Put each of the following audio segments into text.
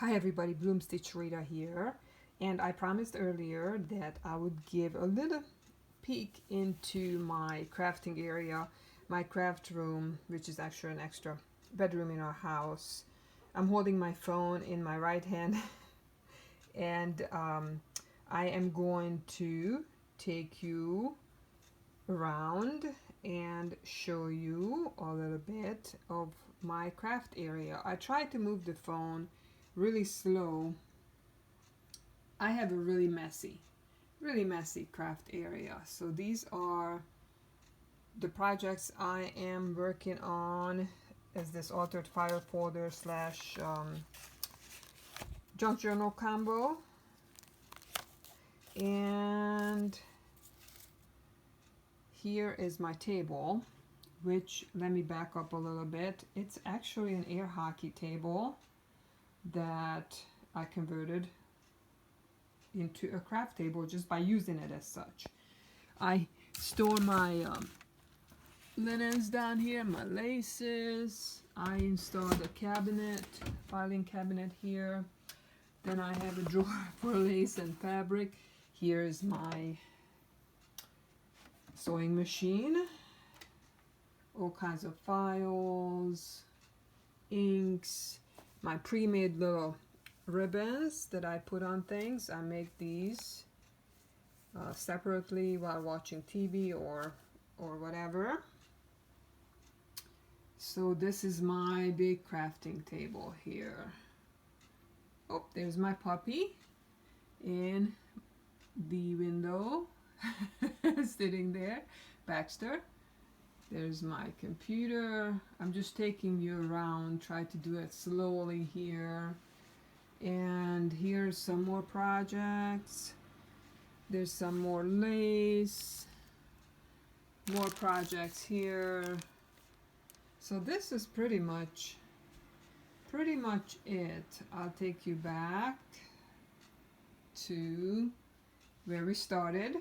Hi everybody, Bloom Stitch Rita here, and I promised earlier that I would give a little peek into my crafting area, my craft room, which is actually an extra bedroom in our house. I'm holding my phone in my right hand and I am going to take you around and show you a little bit of my craft area. I tried to move the phone really slow. I have a really messy craft area. So these are the projects I am working on as this altered fire folder slash junk journal combo. And here is my table, which, let me back up a little bit. It's actually an air hockey table that I converted into a craft table just by using it as such. I store my linens down here, my laces. I installed a cabinet, filing cabinet here. Then I have a drawer for lace and fabric. Here's my sewing machine, all kinds of files, inks, my pre-made little ribbons that I put on things. I make these separately while watching TV or whatever. So this is my big crafting table here. Oh, there's my puppy in the window sitting there, Baxter. There's my computer. I'm just taking you around, try to do it slowly here. And here's some more projects. There's some more lace, more projects here. So this is pretty much it. I'll take you back to where we started.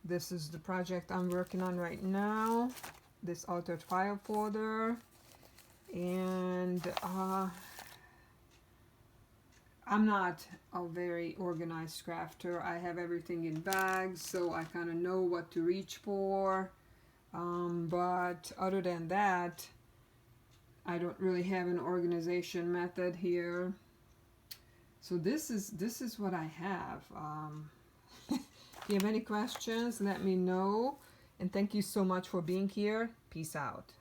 This is the project I'm working on right now, this altered file folder. And I'm not a very organized crafter. I have everything in bags, so I kind of know what to reach for. But other than that, I don't really have an organization method here. So this is what I have. If you have any questions, let me know. And thank you so much for being here. Peace out.